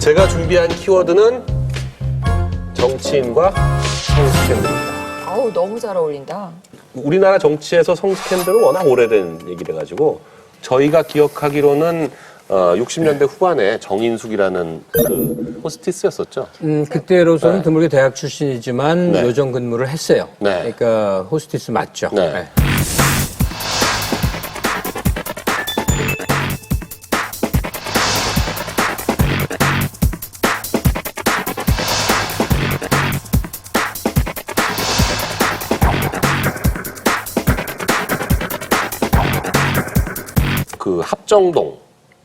제가 준비한 키워드는 정치인과 성스캔들입니다. 아우, 너무 잘 어울린다. 우리나라 정치에서 성스캔들은 워낙 오래된 얘기래가지고 저희가 기억하기로는 60년대 후반에 정인숙이라는 그 호스티스였었죠. 그때로서는 네. 드물게 대학 출신이지만 네. 요정 근무를 했어요. 네. 그러니까 호스티스 맞죠. 네. 네. 그 합정동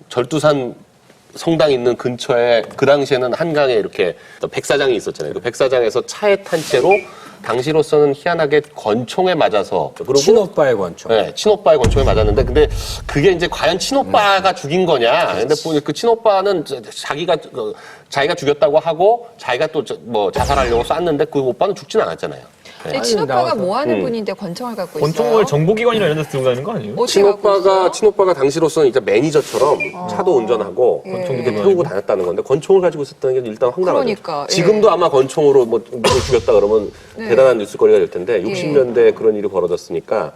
절두산 성당 있는 근처에 그 당시에는 한강에 이렇게 백사장이 있었잖아요. 그 백사장에서 차에 탄 채로 당시로서는 희한하게 권총에 맞아서 그리고 친오빠의 권총. 네, 친오빠의 권총에 맞았는데 근데 그게 이제 과연 친오빠가 죽인 거냐? 근데 그 친오빠는 자기가 죽였다고 하고 자기가 또 뭐 자살하려고 쐈는데 그 오빠는 죽진 않았잖아요. 근데 아니, 친오빠가 나와서. 뭐 하는 분인데 권총을 갖고 있어요? 권총을 정보기관이나 이런 데서 들고 다니는 거 아니에요? 어떻게 갖고 있어요? 친오빠가 당시로서는 이제 매니저처럼 차도 운전하고 이렇게 태우고 다녔다는 건데 권총을 가지고 있었다는 게 일단 황당하죠. 그러니까, 예. 지금도 아마 권총으로 뭐 누굴 죽였다 그러면 네. 대단한 뉴스거리가 될 텐데 예. 60년대에 그런 일이 벌어졌으니까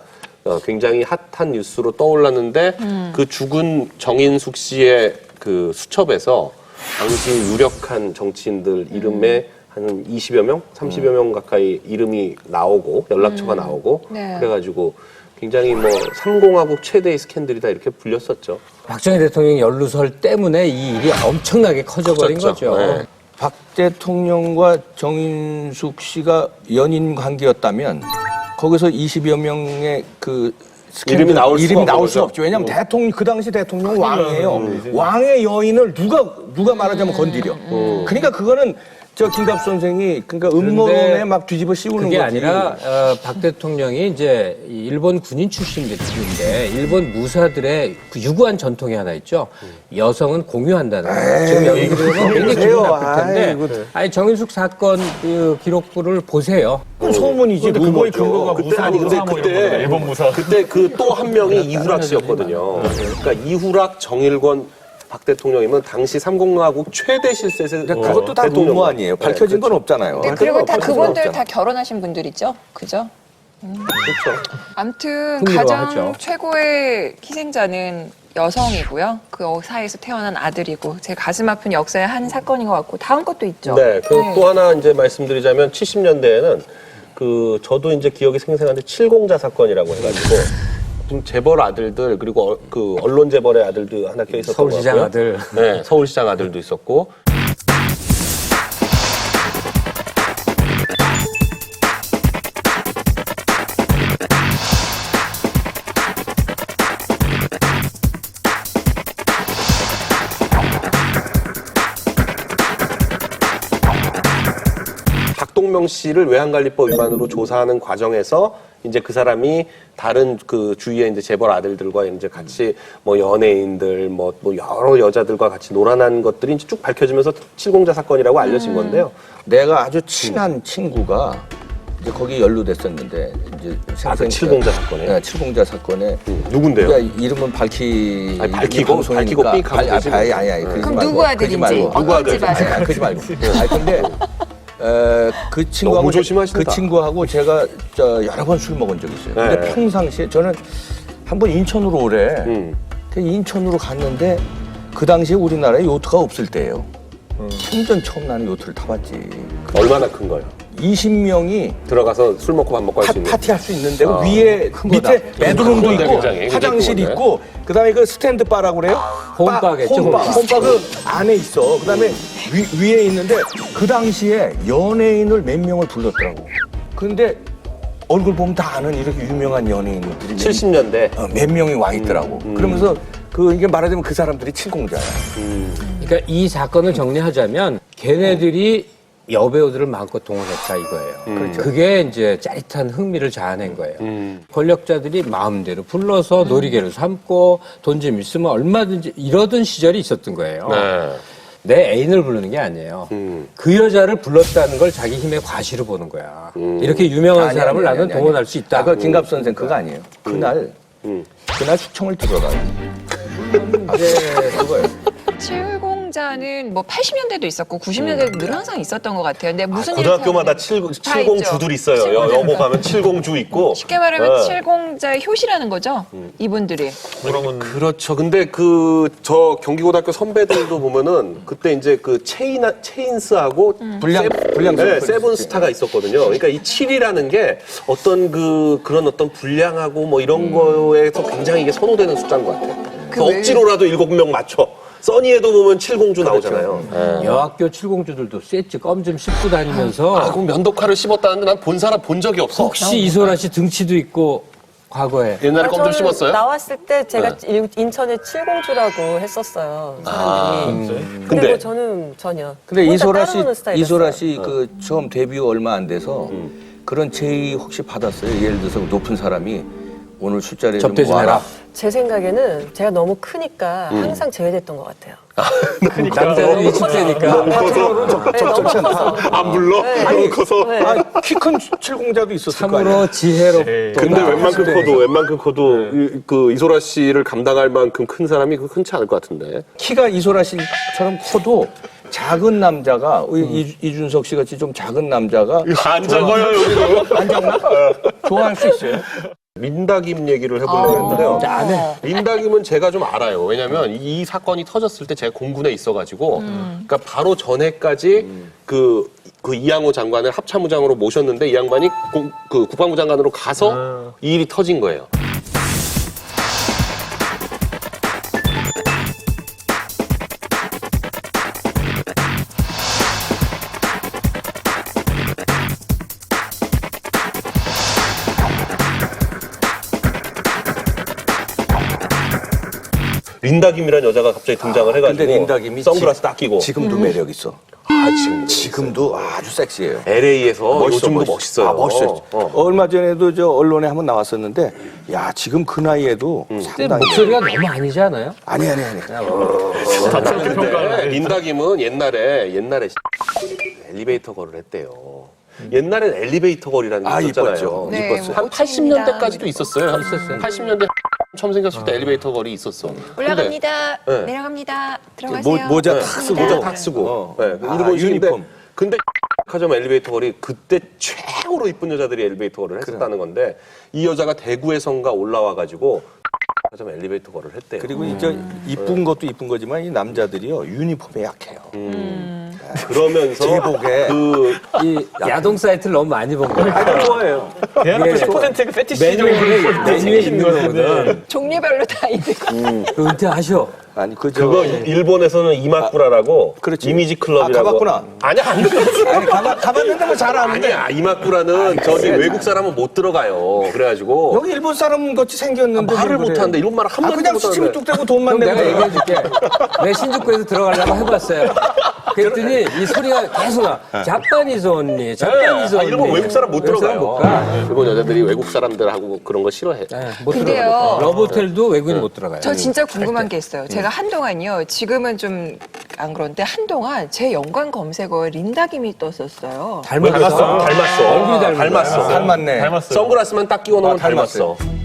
굉장히 핫한 뉴스로 떠올랐는데 그 죽은 정인숙 씨의 그 수첩에서 당시 유력한 정치인들 이름에 한 20여 명, 30여 명 가까이 이름이 나오고 연락처가 나오고 네. 그래가지고 굉장히 뭐 3공화국 최대의 스캔들이다 이렇게 불렸었죠. 박정희 대통령 연루설 때문에 이 일이 엄청나게 커져버린 커졌죠. 거죠. 네. 박 대통령과 정인숙 씨가 연인 관계였다면 거기서 20여 명의 그 이름이 나올 수가 없는 거죠. 없죠. 왜냐하면 대통령 그 당시 대통령은 왕이에요. 왕의 여인을 누가 말하자면 건드려. 그러니까 그거는 저 김갑 선생이 그러니까 음모론에 막 뒤집어 씌우는 그게 거지. 아니라 박 대통령이 이제 이 일본 군인 출신인데 일본 무사들의 그 유구한 전통이 하나 있죠. 여성은 공유한다는 거예요. 지금 여기 들으면 굉장히 기분 나쁠 텐데 아니 정인숙 사건 그 기록부를 보세요. 그건 소문이지. 근데 그거의 루머죠. 근거가 그때 아니 근데 무사 뭐 이런 거잖아요. 일본 무사. 그때 그 또 한 명이 이후락 씨였거든요. 그러니까 이후락, 정일권, 박 대통령이면 당시 3공화국 최대 실세에서 그러니까 그것도 다 대통령. 루머 아니에요. 밝혀진 건 없잖아요. 네, 그리고 다 밝혀진 건 그분들 없잖아. 다 결혼하신 분들이죠? 그죠? 그렇죠. 아무튼 흥미로워하죠. 가장 최고의 희생자는 여성이고요. 그 사이에서 태어난 아들이고 제 가슴 아픈 역사의 한 사건인 것 같고 다음 것도 있죠. 네, 또 하나 이제 말씀드리자면 70년대에는 그 저도 이제 기억이 생생한데 칠공자 사건이라고 해가지고 좀 재벌 아들들 그리고 그 언론 재벌의 아들도 하나 껴 있었던 서울시장 것 같고요. 아들. 네, 서울시장 아들도 있었고. 박동명 씨를 외환관리법 위반으로 조사하는 과정에서 이제 그 사람이 다른 그 주위에 이제 재벌 아들들과 이제 같이 뭐 연예인들 뭐 여러 여자들과 같이 놀아난 것들이 이제 쭉 밝혀지면서 칠공자 사건이라고 알려진 건데요. 내가 아주 친한 친구가 이제 거기 연루됐었는데 이제 그 칠공자 사건에? 네, 칠공자 사건에 누군데요? 그러니까 이름은 밝히고 밝히고 삑 하면 되지 뭐. 아니 그러지 그럼 말고, 누구 아들인지 그러지 말고. 누구 아들? 어떤지 봐요. 아니, 그러지 말고. 아니 근데 그 친구하고 너무 조심하신다. 그 친구하고 제가 여러 번 술 먹은 적이 있어요. 근데 네. 평상시에 저는 한번 인천으로 오래. 그 인천으로 갔는데 그 당시에 우리나라에 요트가 없을 때예요. 생전 처음 나는 요트를 타봤지. 얼마나 큰 거예요? 20명이 들어가서 술 먹고 밥 먹고 할 수 있는. 파티할 수 있는데 위에 밑에 베드룸도 큰데, 있고 굉장히. 화장실 굉장히 있고 그다음에 그 스탠드 바라고 그래요? 홈바겠죠, 홈바. 홈바. 홈바 그 안에 있어. 그다음에 위에 있는데 그 당시에 연예인을 몇 명을 불렀더라고. 근데 얼굴 보면 다 아는 이렇게 유명한 연예인들이 70년대. 몇 명이 와 있더라고. 그러면서 이게 말하자면 그 사람들이 칠공자야. 그러니까 이 사건을 정리하자면 걔네들이 여배우들을 마음껏 동원했다 이거예요. 그게 이제 짜릿한 흥미를 자아낸 거예요. 권력자들이 마음대로 불러서 놀이개로 삼고 돈 좀 있으면 얼마든지 이러던 시절이 있었던 거예요. 네. 내 애인을 부르는 게 아니에요. 그 여자를 불렀다는 걸 자기 힘의 과시로 보는 거야. 이렇게 유명한 사람을 나는 동원할 수 있다. 그 김갑 선생 그거 아니에요. 그날 숙청을 들어가요. 이제 그거예요. 칠공자 남자는 뭐 80년대도 있었고 90년대도 늘 항상 있었던 것 같아요. 근데 무슨 고등학교마다 일 70주들이 있어요. 여고 가면 70주 있고. 쉽게 말하면 네. 70자의 효시라는 거죠. 이분들이. 그러면 그렇죠. 근데 저 경기고등학교 선배들도 보면은 그때 이제 그 체인스하고 불량수. 네, 세븐스타가 있었거든요. 그러니까 이 7이라는 게 어떤 그런 어떤 불량하고 뭐 이런 거에서 굉장히 이게 선호되는 숫자인 것 같아요. 왜- 억지로라도 7명 맞춰. 써니에도 보면 70주 나오잖아요. 여학교 칠공주들도 셌지. 껌 좀 씹고 다니면서 아, 그럼 면도칼을 씹었다는데 난 본 사람 본 적이 없어. 혹시 이소라 씨 등치도 있고 과거에 옛날에 껌 좀 저는 씹었어요? 나왔을 때 제가 인천에 칠공주라고 했었어요. 사람들이. 근데 근데 뭐 저는 전혀. 근데 혼자 이소라 따라오는 씨 스타일이었어요. 그 처음 데뷔 얼마 안 돼서 그런 제의 혹시 받았어요? 예를 들어서 높은 사람이 오늘 술자리에 접대 좀 와라. 해라. 제 생각에는 제가 너무 크니까 항상 제외됐던 것 같아요. 남자들이 위축되니까 네, 너무 커서. 안 불러? 네. 너무 커서? 네. 아, 키 큰 칠공자도 있었을 거 아니에요? 참으로 지혜롭. 근데 웬만큼 커도 그 이소라 씨를 감당할 만큼 큰 사람이 흔치 않을 것 같은데. 키가 이소라 씨처럼 커도 작은 남자가 이준석 씨 같이 좀 작은 남자가 안 작아요, 여기도. 안 작나? 좋아할 수 있어요. 린다김 얘기를 해보려고 했는데요. 안 해. 린다김은 제가 좀 알아요. 왜냐면 이 사건이 터졌을 때 제가 공군에 있어가지고, 그러니까 바로 전해까지 그 이양호 장관을 합참의장으로 모셨는데 이 양반이 국방부 장관으로 가서 이 일이 터진 거예요. 린다김이라는 여자가 갑자기 등장을 해가지고 근데 린다김이 선글라스 딱 끼고 지금도 매력 있어. 지금도 아주 섹시해요. LA에서 멋있어, 요즘도 멋있어. 멋있어요. 아, 멋있어요. 얼마 전에도 저 언론에 한번 나왔었는데, 야, 지금 그 나이에도 근데 상당히. 목소리가 너무 아니지 않아요? 아니. 근데 린다김은 옛날에 엘리베이터 걸을 했대요. 옛날엔 엘리베이터 걸이라는 게 아, 있었잖아요. 이뻤죠. 네, 이뻤어요. 한 호칭입니다. 80년대까지도 있었어요. 80년대 처음 생겼을 때 엘리베이터 걸이 있었어. 올라갑니다. 네. 내려갑니다. 들어가세요. 모자 네, 탁 쓰고. 모자 탁 쓰고. 네, 아, 일본식인데 유니폼. 근데 하자면 엘리베이터 걸이 그때 최고로 이쁜 여자들이 엘리베이터 걸을 했었다는 건데 이 여자가 대구에선가 올라와가지고 하자면 엘리베이터 걸을 했대요. 그리고 이제 이쁜 것도 이쁜 거지만 이 남자들이요, 유니폼에 약해요. 그러면서 제복에. 이 야동 사이트를 너무 많이 본 거예요. 아주 좋아해요. 대한민국 예. 10%의 그 페티시적인 메뉴에 있는 거거든. 종류별로 다 있는 거. 은퇴하셔. 아니, 그거 일본에서는 이마쿠라라고 그렇지. 이미지 클럽이라고. 아, 가봤구나. 아니야, 안 들었어. 아니, 가봤는데 뭐 잘 아는데. 아니야, 이마쿠라는 저기 외국 사람은 못 들어가요. 그래가지고 여기 일본 사람 같이 생겼는데. 말을 그래. 못하는데 일본 말을 한 아, 마디도 그냥 못하는데. 수치면 뚝 떼고 돈만 그럼 내고. 내가 얘기해줄게. 내가 신주쿠에서 들어가려고 해봤어요. 그랬더니 이 소리가 계속 나. 자빠니즈 언니, 자빠니즈 아, 언니. 일본 외국 사람 못 외국 사람 들어가요. 못 가. 일본 여자들이 외국 사람들하고 그런 거 싫어해. 네, 못 근데요. 들어가요. 러브호텔도 외국인 못 들어가요. 저 진짜 궁금한 게 있어요. 제가 한동안요. 지금은 좀 안 그런데 한동안 제 연관 검색어에 린다김이 떴었어요. 닮았어. 닮았어. 얼굴이 닮은 닮았어. 닮았네. 닮았어요. 선글라스만 딱 끼워 놓으면 닮았어요. 닮았어.